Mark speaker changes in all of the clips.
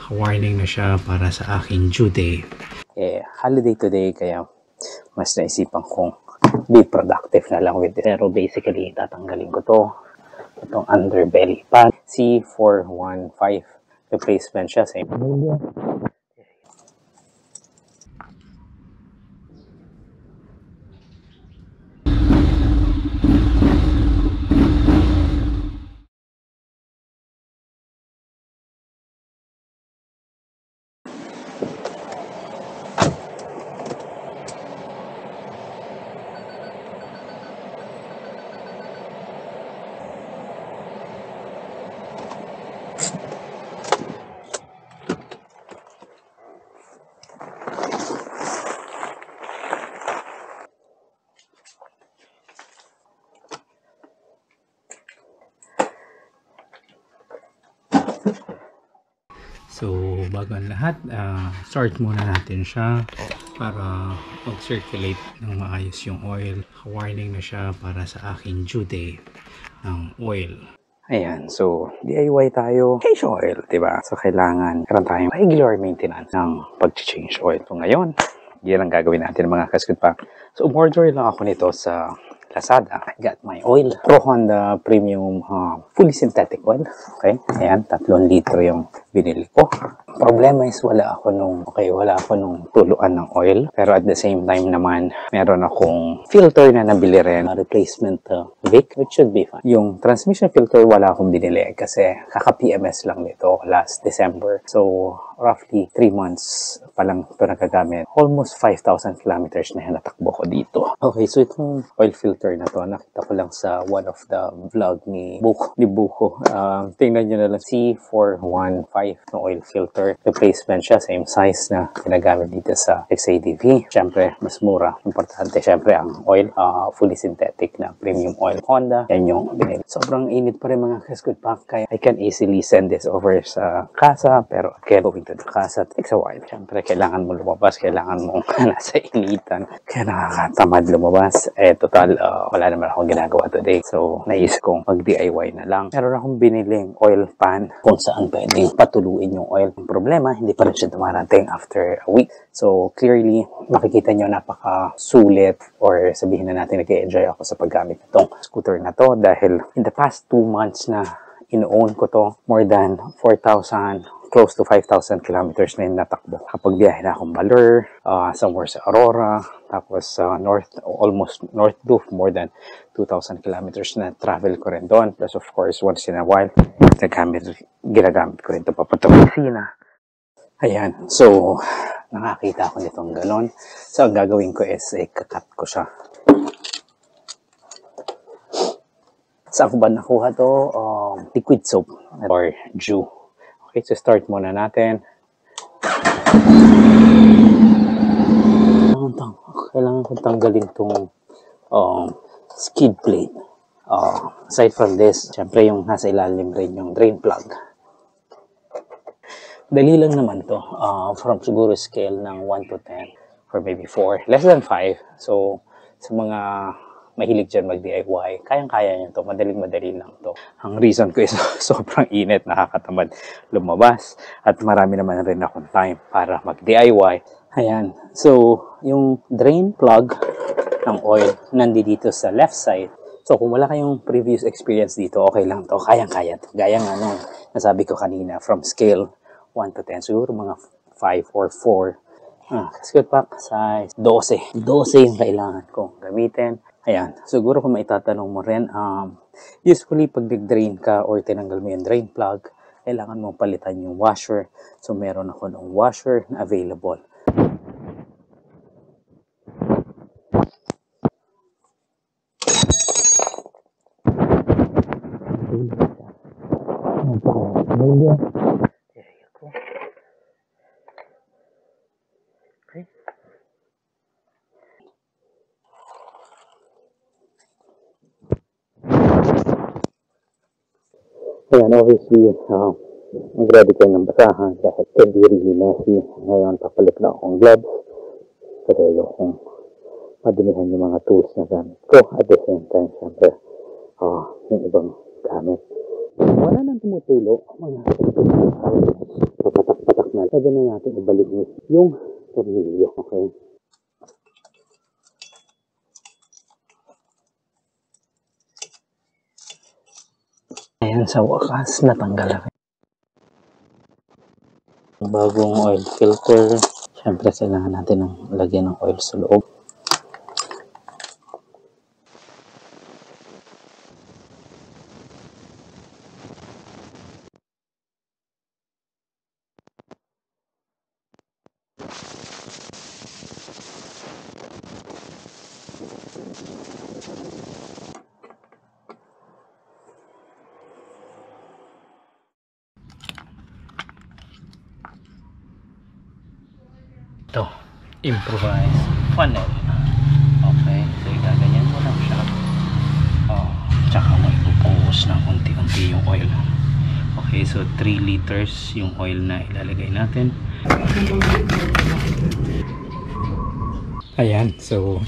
Speaker 1: warning na siya para sa aking due day. Holiday today, kaya mas naisipan kong be productive na lang with it. Pero basically, tatanggalin ko itong underbelly pad. C415 replacement siya. Same. So, bago ang lahat, start muna natin siya para mag-circulate ng maayos yung oil. Warning na siya para sa aking due day ng oil. Ayan, so DIY tayo. Change oil, diba? So, kailangan meron tayong regular maintenance ng pag-change oil. So, ngayon, yan ang gagawin natin mga kaskud pa. So, umorder lang ako nito sa Lazada. I got my oil. Pro Honda Premium fully synthetic oil. Okay? Ayan, 3 litro yung binili ko. Problema is wala ako nung tuluan ng oil. Pero at the same time naman, meron akong filter na nabili rin. Replacement Vic, which should be fine. Yung transmission filter, wala akong binili kasi kaka-PMS lang nito last December. So, roughly 3 months pa lang ito nagagamit. Almost 5,000 kilometers na natakbo ko dito. Okay, so itong oil filter na to, nakita ko lang sa one of the vlog ni Buko. Tingnan nyo na lang, C415 na oil filter. Replacement siya, same size na ginagamit dito sa XADV. Siyempre, mas mura. Importante, siyempre, ang oil, fully synthetic na premium oil. Honda, yan yung binili. Sobrang init pa rin mga kaskud pack, kaya I can easily send this over sa casa, pero again, going to the casa takes a while. Siyempre, kailangan mo lumabas, kailangan mo nasa initan, kaya nakakatamad lumabas. Total, wala naman akong ginagawa today. So, naisip kong mag-DIY na lang. Meron akong biniling oil pan kung saan pwedeng patuluin yung oil. Ang problema, hindi pa rin siya dumarating after a week. So, clearly, makikita nyo napaka-sulit or sabihin na natin nag-enjoy ako sa paggamit nitong scooter na to dahil in the past 2 months na ino-own ko to, more than 4,000 close to 5,000 kilometers na yung natakbo. Kapag biyahe na akong Baler, somewhere sa Aurora, tapos almost North Loop, more than 2,000 kilometers na travel ko rin doon. Plus of course, once in a while, ginagamit ko rin ito papunta sa kusina. Ayan, so nakakita ako nitong galon. So ang gagawin ko is ikakat ko siya. Saan ko ba nakuha to? Liquid soap or dew. Okay, so start muna natin. Kailangan kong tanggalin itong skid plate. Aside from this, syempre yung nasa ilalim rin yung drain plug. Dali lang naman to. From siguro scale ng 1 to 10 or maybe 4. Less than 5. So, sa mga mahilig dyan mag-DIY, kayang-kaya nyo to, madaling-madali lang to. Ang reason ko is sobrang init, nakakatamad lumabas, at marami naman rin akong time para mag-DIY. Ayan, so yung drain plug ng oil nandito sa left side. So kung wala kayong previous experience dito, okay lang to, kayang-kaya to. Gaya nga nung nasabi ko kanina, from scale 1 to 10, siguro mga 5 or 4. Kaskud pack size 12. 12 yung kailangan kong gamitin. Ayan, siguro kung maitatanong mo rin, usually pag nag-drain ka or tinanggal mo yung drain plug, kailangan mong palitan yung washer. So meron ako ng washer na available. Ayan, obviously, ready ko ng basahan dahil can be really messy. Ngayon, papalit na akong gloves. Pero ayokong madumihan yung mga tools na gamit ko. At the same time, syempre, yung ibang gamit. Wala nang tumutulo. Mga patak-patak pwede na natin ibalik yung tornilyo. Okay? Ayan, sa wakas, natanggal na bagong oil filter. Siyempre, kailangan natin ng lagyan ng oil sa loob. Ito, improvised funnel. Okay, so igaganyan mo lang siya. Tsaka mo ipupuhos ng unti-unti yung oil. Okay, so 3 liters yung oil na ilalagay natin. Ayan, so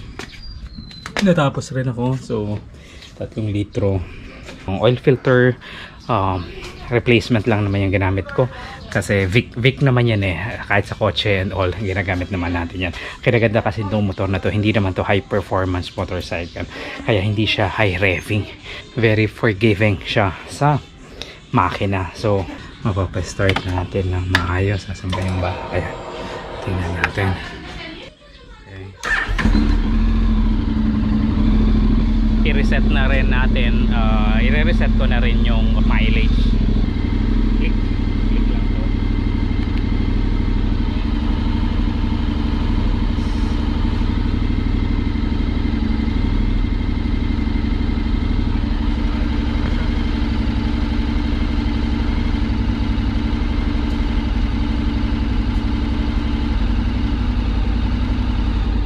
Speaker 1: natapos rin ako. So 3 litro ang oil filter. Replacement lang naman yung ginamit ko kasi Vic naman yan kahit sa kotse and all ginagamit naman natin yan. Kinaganda kasi itong motor na to, hindi naman to high performance motorcycle, kaya hindi siya high revving, very forgiving siya sa makina. So mapapastart natin ng maayos. Asan ba yung bahay? Tingnan natin. Okay. I-reset na rin natin, i-reset ko na rin yung mileage. Click lang to.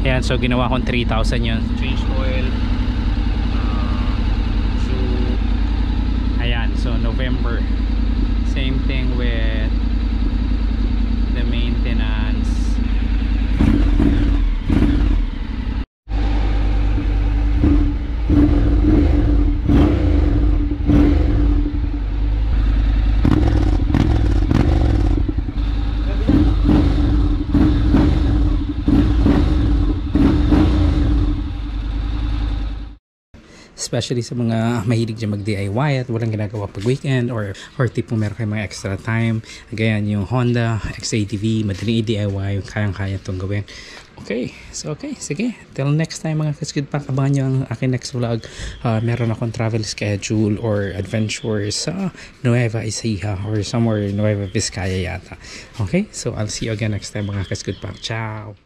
Speaker 1: Ayan, so ginawa kong 3,000 yun. Change oil. Ayan, so November. Same thing with the maintenance. Especially sa mga mahilig dyan mag-DIY at walang ginagawa pag weekend or tipo meron kayo mga extra time. Ganyan yung Honda XATV, madaling i-DIY, kayang-kaya itong gawin. Okay, so okay, sige. Till next time mga Kasgood Pack, abangan nyo ang aking next vlog. Meron akong travel schedule or adventure sa Nueva Ecija or somewhere Nueva Vizcaya yata. Okay, so I'll see you again next time mga Kasgood Pack. Ciao!